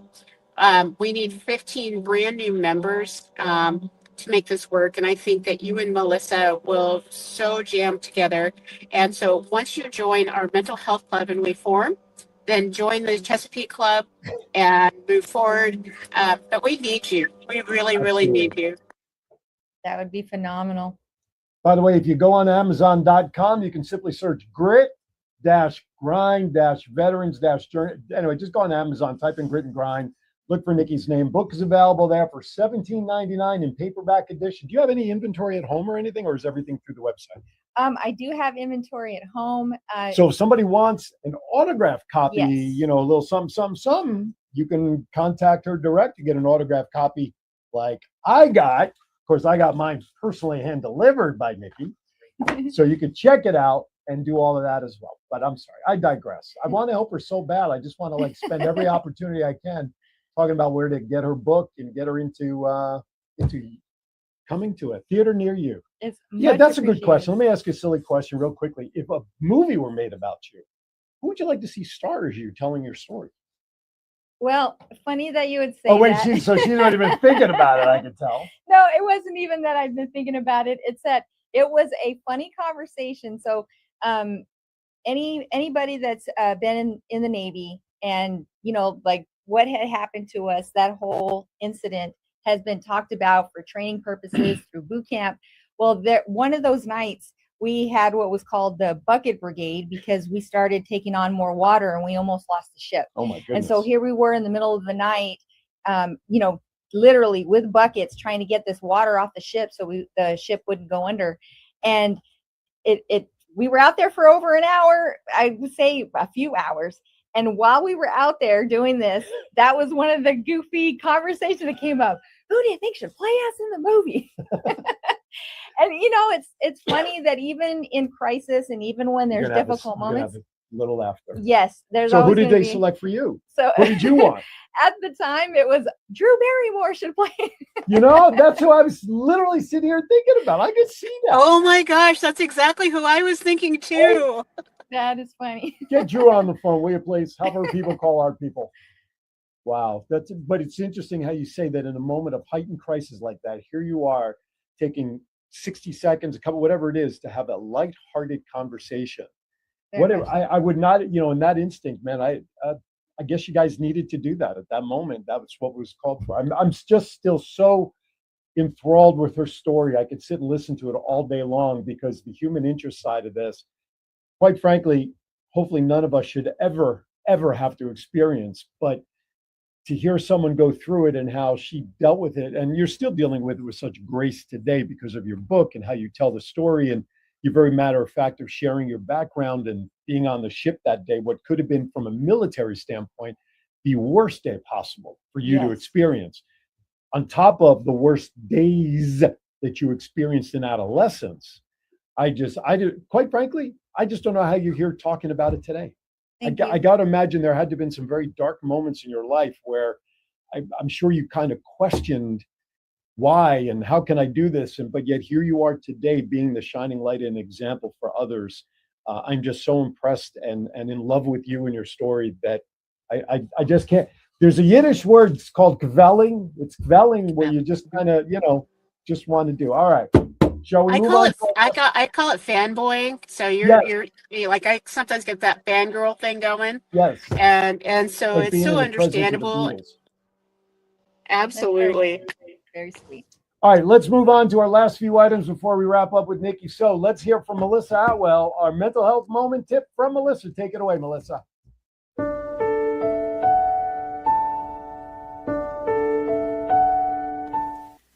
We need 15 brand new members to make this work. And I think that you and Melissa will so jam together. And so once you join our mental health club and we form, then join the Chesapeake Club and move forward. But we need you. We really need you. That would be phenomenal. By the way, if you go on Amazon.com, you can simply search grit-grind-veterans-journey. Anyway, just go on Amazon, type in Grit and Grind, look for Nikki's name. Book is available there for $17.99 in paperback edition. Do you have any inventory at home or anything, or is everything through the website? I do have inventory at home. So if somebody wants an autographed copy, a little something, you can contact her direct to get an autographed copy like I got. Of course, I got mine personally hand delivered by Nikki. So you can check it out and do all of that as well. But I'm sorry, I digress. I want to help her so bad. I just want to spend every opportunity I can talking about where to get her book and get her into coming to a theater near you. That's a good question. Let me ask you a silly question real quickly. If a movie were made about you, who would you like to see star as you telling your story? Well, funny that you would say that. So she's not even thinking about it, I can tell. No, it wasn't even that I've been thinking about it. It's that it was a funny conversation. So anybody that's been in the Navy, and like what had happened to us, that whole incident has been talked about for training purposes through boot camp. Well, one of those nights we had what was called the bucket brigade, because we started taking on more water and we almost lost the ship. Oh my goodness. And so here we were in the middle of the night, literally with buckets trying to get this water off the ship so the ship wouldn't go under. And we were out there for over an hour, I would say a few hours. And while we were out there doing this, that was one of the goofy conversations that came up. Who do you think should play us in the movie? And it's funny that even in crisis, and even when there's difficult moments, have a little laughter. Yes, there's. So who always did they be, select for you? So who did you want? At the time, it was Drew Barrymore should play. That's who I was literally sitting here thinking about. I could see that. Oh my gosh, that's exactly who I was thinking too. That is funny. Get Drew on the phone, will you please? Have our people call our people. Wow, but it's interesting how you say that in a moment of heightened crisis like that. Here you are taking 60 seconds, whatever it is, to have a lighthearted conversation. Whatever. I would not, in that instinct, man. I guess you guys needed to do that at that moment. That was what was called for. I'm just still so enthralled with her story. I could sit and listen to it all day long, because the human interest side of this, quite frankly, hopefully none of us should ever have to experience. But to hear someone go through it and how she dealt with it, and you're still dealing with it with such grace today because of your book and how you tell the story, and you're very matter of fact of sharing your background and being on the ship that day, what could have been from a military standpoint the worst day possible for you to experience, on top of the worst days that you experienced in adolescence. Quite frankly, I just don't know how you're here talking about it today. I got to imagine there had to have been some very dark moments in your life where I'm sure you kind of questioned why and how can I do this, but yet here you are today, being the shining light and example for others. I'm just so impressed and in love with you and your story that I just can't. There's a Yiddish word, it's called kvelling. It's kvelling, where you just kind of just want to do. All right. Shall we move on? I call it fanboying. So you're like, I sometimes get that fangirl thing going. Yes. And so like it's so understandable. Absolutely. Very sweet. All right, let's move on to our last few items before we wrap up with Nikki. So let's hear from Melissa Atwell, our mental health moment tip from Melissa. Take it away, Melissa.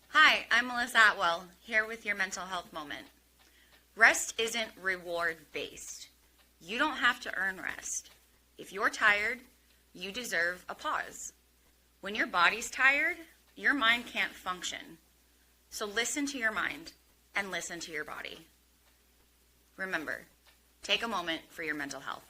Hi, I'm Melissa Atwell, here with your mental health moment. Rest isn't reward-based. You don't have to earn rest. If you're tired, you deserve a pause. When your body's tired, your mind can't function. So listen to your mind and listen to your body. Remember, take a moment for your mental health.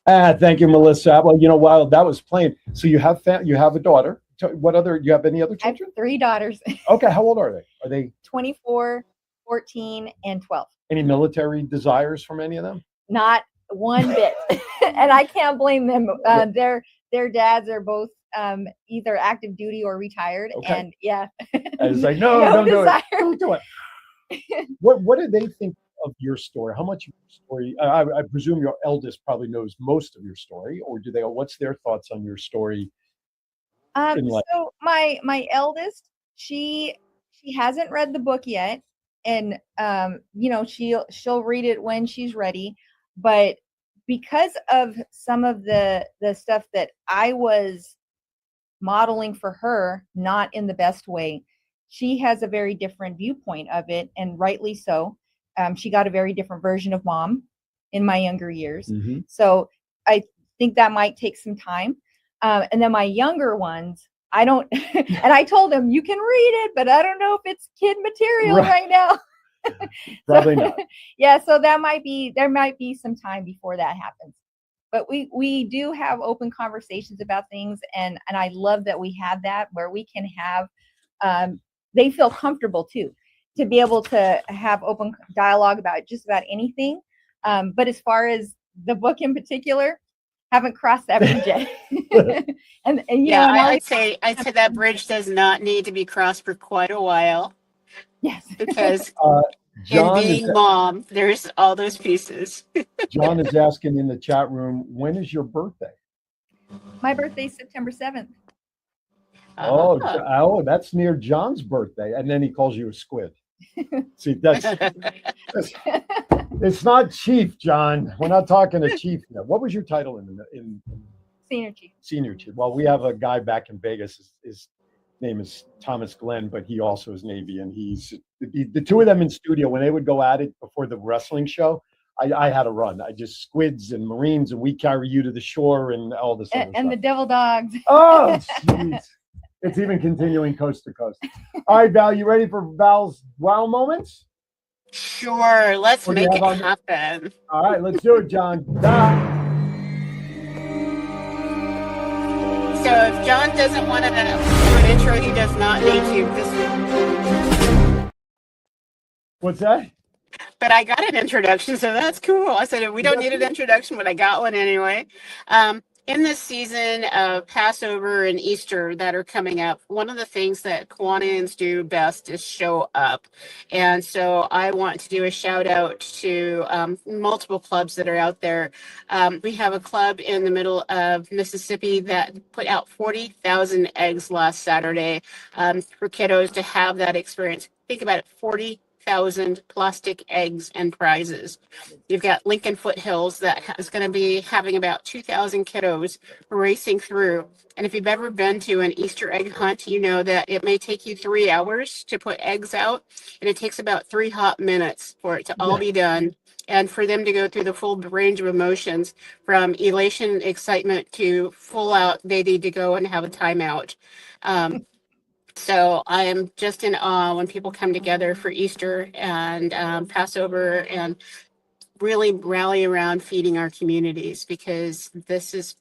Thank you, Melissa. Well, while that was playing, so you have a daughter. You have any other children? I have 3 daughters. Okay, how old are they? Are they 24, 14, and 12? Any military desires from any of them? Not one bit. And I can't blame them. Their dads are both either active duty or retired. Okay. And yeah. I was like, no, don't do it. Don't do it. What do they think of your story? How much of your story? I presume your eldest probably knows most of your story, or do they? What's their thoughts on your story? So my eldest, she hasn't read the book yet, and she'll read it when she's ready. But because of some of the stuff that I was modeling for her, not in the best way, she has a very different viewpoint of it, and rightly so. She got a very different version of mom in my younger years. Mm-hmm. So I think that might take some time. And then my younger ones, I don't, and I told them, you can read it, but I don't know if it's kid material right now. Probably not. Yeah. So there might be some time before that happens. But we do have open conversations about things. And I love that we have that, where we can have, they feel comfortable too, to be able to have open dialogue about just about anything. But as far as the book in particular, Haven't crossed that bridge yet. and you Yeah, know, and I'd say that bridge does not need to be crossed for quite a while yes. because in John is being mom, there's all those pieces. John is asking in the chat room, when is your birthday? My birthday's September 7th. Oh, that's near John's birthday, and then he calls you a squid. See, that's it's not chief, John. We're not talking to chief yet. What was your title in Senior chief? Senior chief. Well, we have a guy back in Vegas. His name is Thomas Glenn, but he also is Navy, and he's the two of them in studio when they would go at it before the wrestling show. I had a run. I just squids and Marines, and we carry you to the shore and all this other And stuff. the devil dogs. Oh, jeez. It's even continuing coast to coast. All right, Val, you ready for Val's wow moments? Sure, let's make it happen. All right, let's do it, John. So if John doesn't want to do an intro, he does not need to. What's that? But I got an introduction, so that's cool. I said we don't need an introduction, but I got one anyway. In this season of Passover and Easter that are coming up, one of the things that Kiwanis do best is show up. And so I want to do a shout out to multiple clubs that are out there. We have a club in the middle of Mississippi that put out 40,000 eggs last Saturday for kiddos to have that experience. Think about it, 40,000 plastic eggs and prizes. You've got Lincoln Foothills that is going to be having about 2,000 kiddos racing through. And if you've ever been to an Easter egg hunt, you know that it may take you 3 hours to put eggs out, and it takes about 3 hot minutes for it to all be done. And for them to go through the full range of emotions from elation, excitement to full out, they need to go and have a timeout. So I am just in awe when people come together for Easter and Passover and really rally around feeding our communities, because this is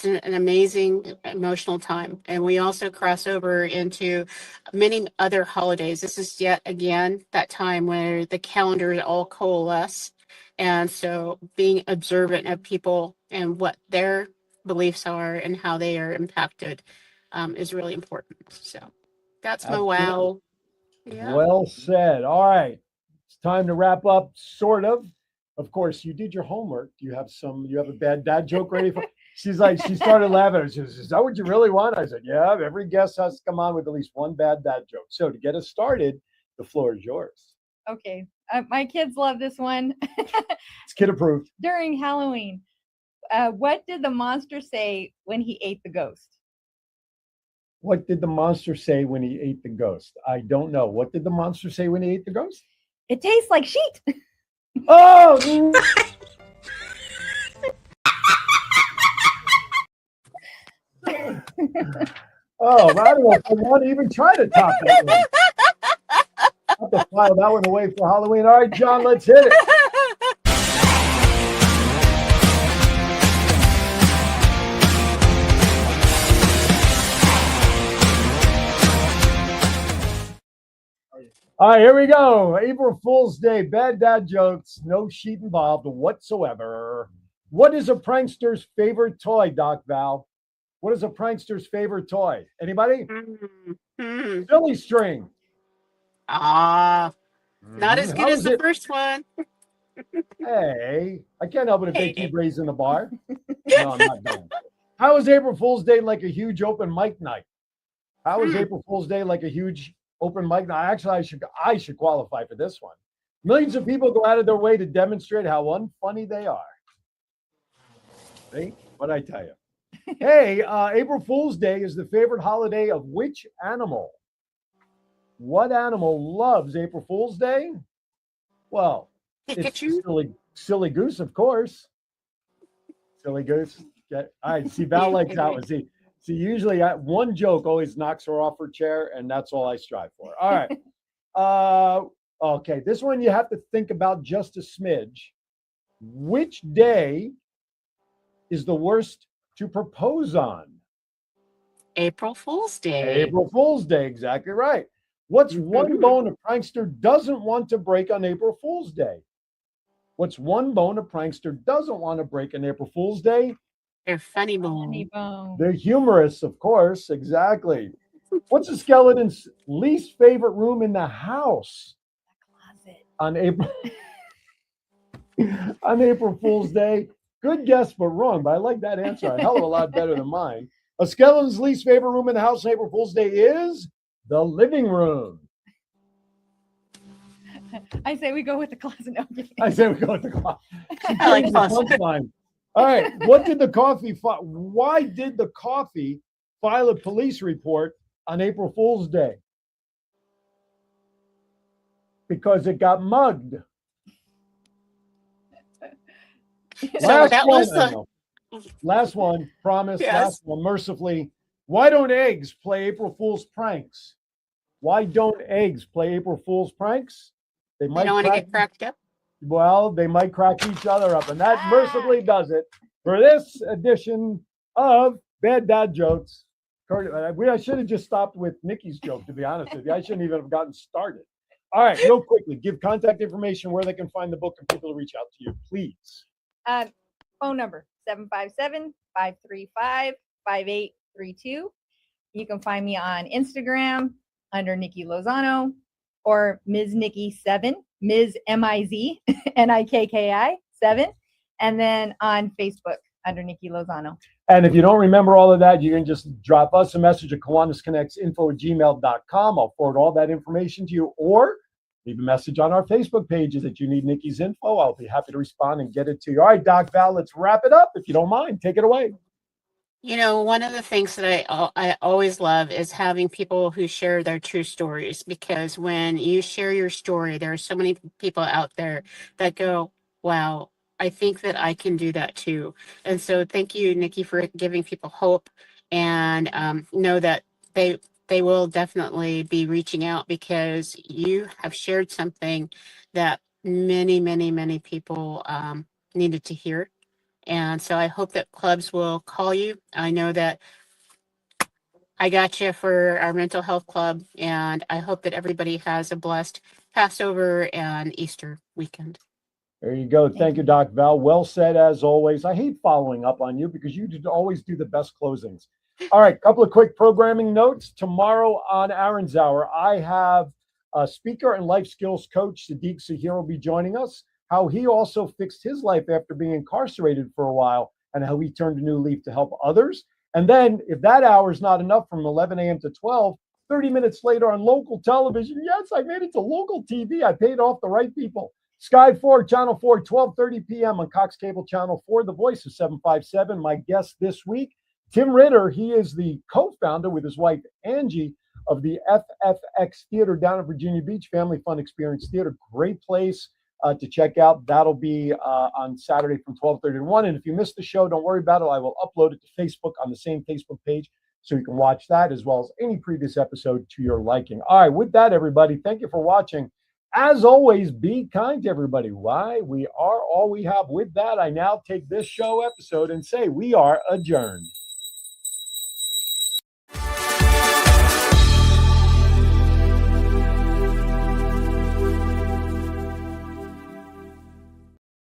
an amazing emotional time. And we also cross over into many other holidays. This is yet again that time where the calendars all coalesce. And so being observant of people and what their beliefs are and how they are impacted is really important. So that's my wow. Yeah. Well said. All right. It's time to wrap up, sort of. Of course, you did your homework. You have a bad dad joke ready for? She's like, she started laughing. She says, is that what you really want? I said, yeah, every guest has to come on with at least one bad dad joke. So to get us started, the floor is yours. Okay. My kids love this one. It's kid approved. During Halloween, what did the monster say when he ate the ghost? What did the monster say when he ate the ghost? I don't know. What did the monster say when he ate the ghost? It tastes like sheet. Oh! Oh, I don't know if I want to even try to top that one. I'll have to file that one away for Halloween. All right, John, let's hit it. All right, here we go. April Fool's Day, bad dad jokes, no sheet involved whatsoever. What is a prankster's favorite toy, Doc Val? What is a prankster's favorite toy? Anybody? Silly string. Not as good as the first one. Hey, I can't help it if they keep raising the bar. No, I'm not done. How is April Fool's Day like a huge open mic night? How is April Fool's Day like a huge open mic night? Actually, I should qualify for this one. Millions of people go out of their way to demonstrate how unfunny they are. See what I tell you? Hey, April Fool's Day is the favorite holiday of which animal? What animal loves April Fool's Day? Well, it's silly goose, of course. Silly goose. Okay. All right, see, Val likes that one. See, usually one joke always knocks her off her chair, and that's all I strive for. All right. Okay, this one you have to think about just a smidge. Which day is the worst to propose on? April Fool's Day. April Fool's Day, exactly right. What's one bone a prankster doesn't want to break on April Fool's Day? What's one bone a prankster doesn't want to break on April Fool's Day? They're funny Funny bone. bone. They're humorous, of course. Exactly. What's a skeleton's least favorite room in the house Closet. on April on April Fool's Day? Good guess, but wrong. But I like that answer a hell of a lot better than mine. A skeleton's least favorite room in the house on April Fool's Day is the living room. I say we go with the closet. No, I'm kidding. I say we go with the closet. I like The closet. punchline. All right. What did the coffee? Why did the coffee file a police report on April Fool's Day? Because it got mugged. So Last that one. was I the know. Last one. Promise. Yes. Last one. Mercifully. Why don't eggs play April Fool's pranks? Why don't eggs play April Fool's pranks? They I might don't want to crack. get cracked up. Well, they might crack each other up, and that mercifully does it for this edition of Bad Dad Jokes. I should have just stopped with Nikki's joke, to be honest with you. I shouldn't even have gotten started. All right, real quickly, give contact information where they can find the book and people to reach out to you, please. Phone number 757-535-5832. You can find me on Instagram under Nikki Lozano or Ms. Nikki 7, Ms. MIZNIKKI 7, and then on Facebook under Nikki Lozano. And if you don't remember all of that, you can just drop us a message at kiwanisconnectsinfo@gmail.com. I'll forward all that information to you, or leave a message on our Facebook pages that you need Nikki's info. I'll be happy to respond and get it to you. All right, Doc Val, let's wrap it up. If you don't mind, take it away. You know, one of the things that I always love is having people who share their true stories, because when you share your story, there are so many people out there that go, wow, I think that I can do that too. And so thank you, Nikki, for giving people hope, and know that they will definitely be reaching out, because you have shared something that many, many, many people needed to hear. And so I hope that clubs will call you. I know that I got you for our mental health club, and I hope that everybody has a blessed Passover and Easter weekend. There you go. Thank you, Doc Val. Well said, as always. I hate following up on you because you always do the best closings. All right, couple of quick programming notes. Tomorrow on Aaron's Hour, I have a speaker and life skills coach, Sadiq Sahir, will be joining us. How he also fixed his life after being incarcerated for a while, and how he turned a new leaf to help others. And then, if that hour is not enough, from 11 a.m. to 12, 30 minutes later on local television, yes, I made it to local TV. I paid off the right people. Sky 4, Channel 4, 12:30 p.m. on Cox Cable Channel 4, the voice of 757. My guest this week, Tim Ritter. He is the co-founder with his wife, Angie, of the FFX Theater down at Virginia Beach, Family Fun Experience Theater. Great place to check out. That'll be on Saturday from 12:30 to 1. And if you missed the show, don't worry about it. I will upload it to Facebook on the same Facebook page, so you can watch that as well as any previous episode to your liking. All right, with that, everybody, thank you for watching. As always, be kind to everybody. Why? We are all we have. With that, I now take this show episode and say we are adjourned.